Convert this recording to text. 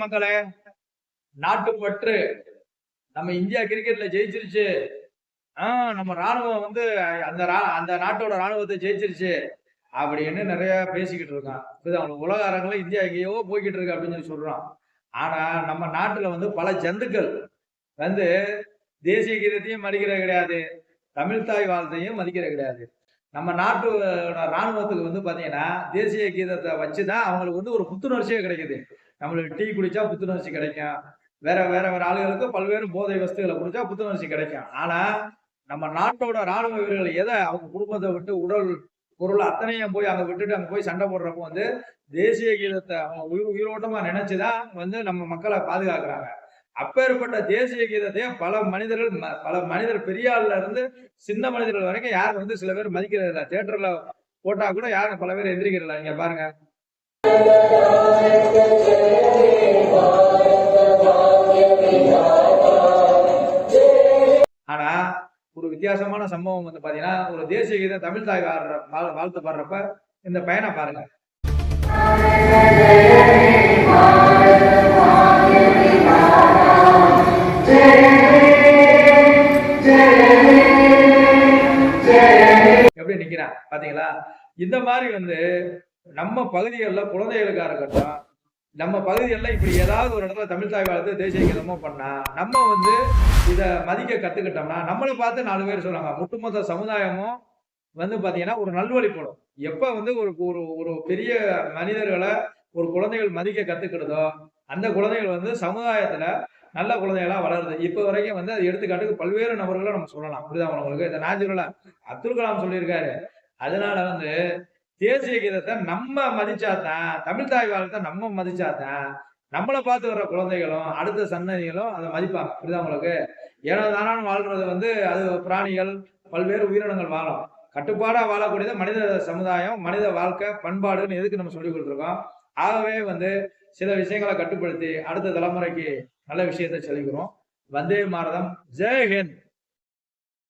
மக்களே, நாட்டுப்பற்று நம்ம இந்தியா கிரிக்கெட்ல ஜெயிச்சிருச்சு. நம்ம ராணுவம் வந்து அந்த நாட்டோட ராணுவத்தை ஜெயிச்சிருச்சு அப்படின்னு நிறைய பேசிக்கிட்டு இருக்கான். உலக அரங்கில் இந்தியா எங்கேயோ போய்கிட்டு இருக்கு அப்படின்னு சொல்லி சொல்றான். ஆனா நம்ம நாட்டுல வந்து பல ஜந்துக்கள் வந்து தேசிய கீதத்தையும் மதிக்கிறது கிடையாது, தமிழ் தாய் வாழ்த்தையும் மதிக்கிறது கிடையாது. நம்ம நாட்டோட ராணுவத்துக்கு வந்து பாத்தீங்கன்னா தேசிய கீதத்தை வச்சுதான் அவங்களுக்கு வந்து ஒரு புத்துணர்ச்சியே கிடைக்குது. நம்மளுக்கு டீ குடிச்சா புத்துணர்ச்சி கிடைக்கும், வேற வேற வேற ஆளுகளுக்கு பல்வேறு போதை வஸ்துகளை குடிச்சா புத்துணர்ச்சி கிடைக்கும். ஆனா நம்ம நாட்டோட ராணுவ வீரர்கள் எதை அவங்க குடும்பத்தை விட்டு உடல் பொருள் அத்தனையும் போய் அங்க விட்டுட்டு அங்க போய் சண்டை போடுறப்போ வந்து தேசிய கீதத்தை அவங்க உயிரோட்டமா நினைச்சுதான் வந்து நம்ம மக்களை பாதுகாக்கிறாங்க. அப்பேற்பட்ட தேசிய கீதத்தையே பல மனிதர் பெரிய ஆள்ல இருந்து சின்ன மனிதர்கள் வரைக்கும் யாரும் வந்து சில பேர் மதிக்கிறது இல்லை. தியேட்டர்ல போட்டா கூட யாரும் பல பேர் எந்திரிக்கிறதில்ல. நீங்க பாருங்க. ஆனா ஒரு வித்தியாசமான சம்பவம் வந்து பாத்தீங்கன்னா, ஒரு தேசிய கீதம் தமிழ் தாய் வாழ்த்து பாடுறப்ப இந்த பையனை பாருங்க. எப்படி நிக்கிறான் பாத்தீங்களா? இந்த மாதிரி வந்து நம்ம பகுதிகளில் குழந்தைகளுக்காக இருக்கட்டும், நம்ம பகுதிகளில் இப்படி ஏதாவது ஒரு இடத்துல தமிழ் தாய் வாழ்த்து தேசிய கீதமோ பண்ணா நம்ம வந்து இதை மதிக்க கத்துக்கிட்டோம்னா நம்மளை பார்த்து 4 பேர் சொல்லுவாங்க. ஒட்டுமொத்த சமுதாயமும் வந்து பாத்தீங்கன்னா ஒரு நல்வழிப்படும். எப்ப வந்து ஒரு ஒரு பெரிய மனிதர்களை ஒரு குழந்தைகள் மதிக்க கத்துக்கிடுதோ அந்த குழந்தைகள் வந்து சமுதாயத்துல நல்ல குழந்தைகளா வளருது. இப்ப வரைக்கும் வந்து அது எடுத்துக்காட்டுக்கு பல்வேறு நபர்களை நம்ம சொல்லலாம். புரியுதா உங்களுக்கு? இந்த நேச்சுரலா அப்துல் கலாம் சொல்லியிருக்காரு. அதனால வந்து தேசிய கீதத்தை நம்ம மதிச்சாதான், தமிழ் தாய் வாழ்த்தை நம்ம மதிச்சாதான் நம்மளை பார்த்து வர்ற குழந்தைகளும் அடுத்த சன்னதிகளும் அதை மதிப்பாங்க. புரியுதா உங்களுக்கு? ஏன்னா தானான வாழ்றது வந்து அது பிராணிகள் பல்வேறு உயிரினங்கள் வாழும். கட்டுப்பாடா வாழக்கூடியது மனித சமுதாயம், மனித வாழ்க்கை, பண்பாடுன்னு எதுக்கு நம்ம சொல்லிக் கொடுத்துருக்கோம். ஆகவே வந்து சில விஷயங்களை கட்டுப்படுத்தி அடுத்த தலைமுறைக்கு நல்ல விஷயத்தை செலுகிறோம். வந்தே மாதரம். ஜெய் ஹிந்த்.